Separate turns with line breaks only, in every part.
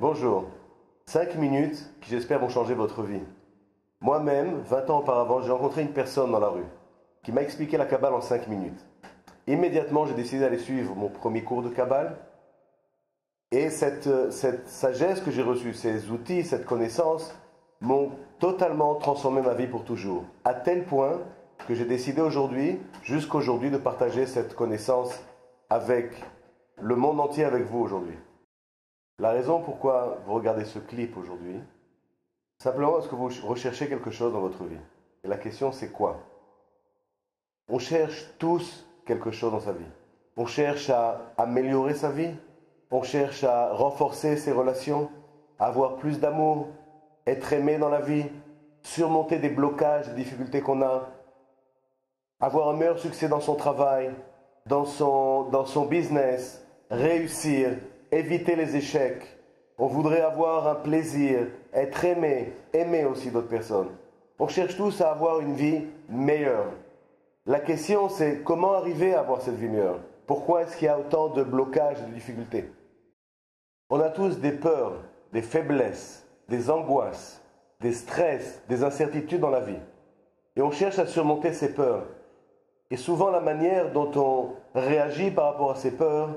Bonjour, 5 minutes qui j'espère vont changer votre vie. Moi-même, 20 ans auparavant, j'ai rencontré une personne dans la rue qui m'a expliqué la Kabbale en 5 minutes. Immédiatement, j'ai décidé d'aller suivre mon premier cours de Kabbale. Et cette sagesse que j'ai reçue, ces outils, cette connaissance, m'ont totalement transformé ma vie pour toujours. À tel point que j'ai décidé aujourd'hui, jusqu'aujourd'hui, de partager cette connaissance avec le monde entier, avec vous aujourd'hui. La raison pourquoi vous regardez ce clip aujourd'hui, simplement parce que vous recherchez quelque chose dans votre vie. Et la question c'est quoi? On cherche tous quelque chose dans sa vie. On cherche à améliorer sa vie. On cherche à renforcer ses relations, à avoir plus d'amour, être aimé dans la vie, surmonter des blocages, des difficultés qu'on a, avoir un meilleur succès dans son travail, dans son business, réussir, éviter les échecs. On voudrait avoir un plaisir, être aimé, aimer aussi d'autres personnes. On cherche tous à avoir une vie meilleure. La question c'est comment arriver à avoir cette vie meilleure? Pourquoi est-ce qu'il y a autant de blocages et de difficultés? On a tous des peurs, des faiblesses, des angoisses, des stress, des incertitudes dans la vie. Et on cherche à surmonter ces peurs. Et souvent la manière dont on réagit par rapport à ces peurs,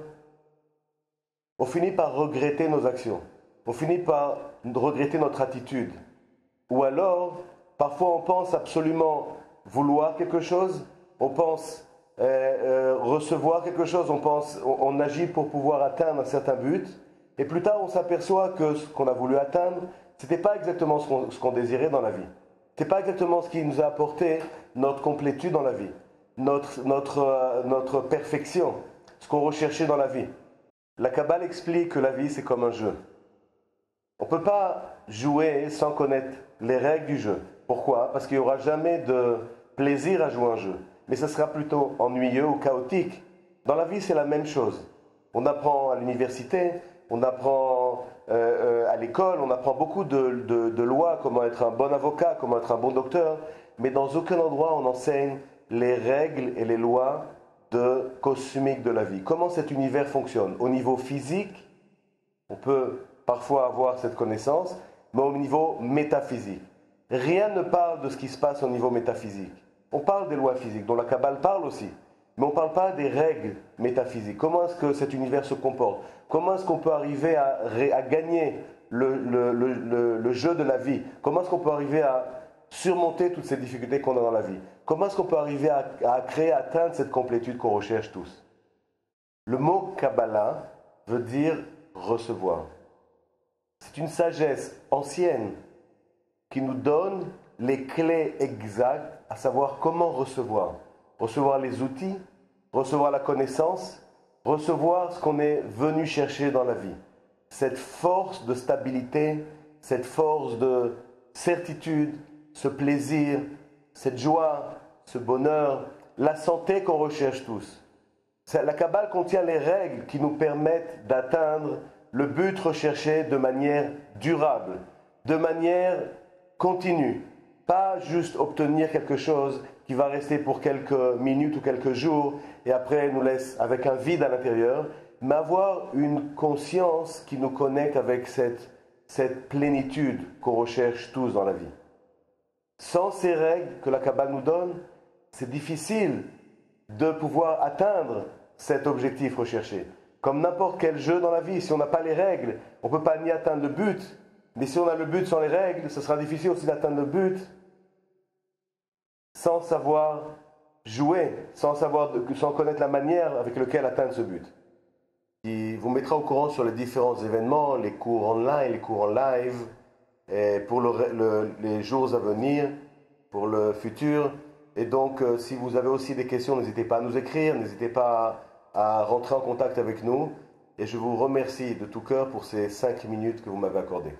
on finit par regretter nos actions. On finit par regretter notre attitude. Ou alors, parfois on pense absolument vouloir quelque chose, on pense recevoir quelque chose, on agit pour pouvoir atteindre un certain but. Et plus tard, on s'aperçoit que ce qu'on a voulu atteindre, ce n'était pas exactement ce qu'on désirait dans la vie. Ce n'était pas exactement ce qui nous a apporté notre complétude dans la vie, notre perfection, ce qu'on recherchait dans la vie. La Kabbale explique que la vie, c'est comme un jeu. On ne peut pas jouer sans connaître les règles du jeu. Pourquoi? Parce qu'il n'y aura jamais de plaisir à jouer un jeu. Mais ce sera plutôt ennuyeux ou chaotique. Dans la vie, c'est la même chose. On apprend à l'université, on apprend à l'école, on apprend beaucoup de lois, comment être un bon avocat, comment être un bon docteur. Mais dans aucun endroit, on enseigne les règles et les lois cosmiques de la vie. Comment cet univers fonctionne. Au niveau physique, on peut parfois avoir cette connaissance, mais au niveau métaphysique. Rien ne parle de ce qui se passe au niveau métaphysique. On parle des lois physiques, dont la Kabbale parle aussi, mais on ne parle pas des règles métaphysiques. Comment est-ce que cet univers se comporte? Comment est-ce qu'on peut arriver à gagner le jeu de la vie? Comment est-ce qu'on peut arriver à surmonter toutes ces difficultés qu'on a dans la vie? Comment est-ce qu'on peut arriver à créer, à atteindre cette complétude qu'on recherche tous? Le mot Kabbalah veut dire recevoir. C'est une sagesse ancienne qui nous donne les clés exactes à savoir comment recevoir. Recevoir les outils, recevoir la connaissance, recevoir ce qu'on est venu chercher dans la vie. Cette force de stabilité, cette force de certitude, ce plaisir, cette joie, ce bonheur, la santé qu'on recherche tous. La Kabbale contient les règles qui nous permettent d'atteindre le but recherché de manière durable, de manière continue. Pas juste obtenir quelque chose qui va rester pour quelques minutes ou quelques jours et après nous laisse avec un vide à l'intérieur, mais avoir une conscience qui nous connecte avec cette plénitude qu'on recherche tous dans la vie. Sans ces règles que la Kabbale nous donne, c'est difficile de pouvoir atteindre cet objectif recherché. Comme n'importe quel jeu dans la vie, si on n'a pas les règles, on ne peut pas ni atteindre le but. Mais si on a le but sans les règles, ce sera difficile aussi d'atteindre le but sans savoir jouer, sans connaître la manière avec laquelle atteindre ce but. Il vous mettra au courant sur les différents événements, les cours online, les cours en live, et pour les jours à venir, pour le futur. Et donc, si vous avez aussi des questions, n'hésitez pas à nous écrire, n'hésitez pas à rentrer en contact avec nous. Et je vous remercie de tout cœur pour ces 5 minutes que vous m'avez accordées.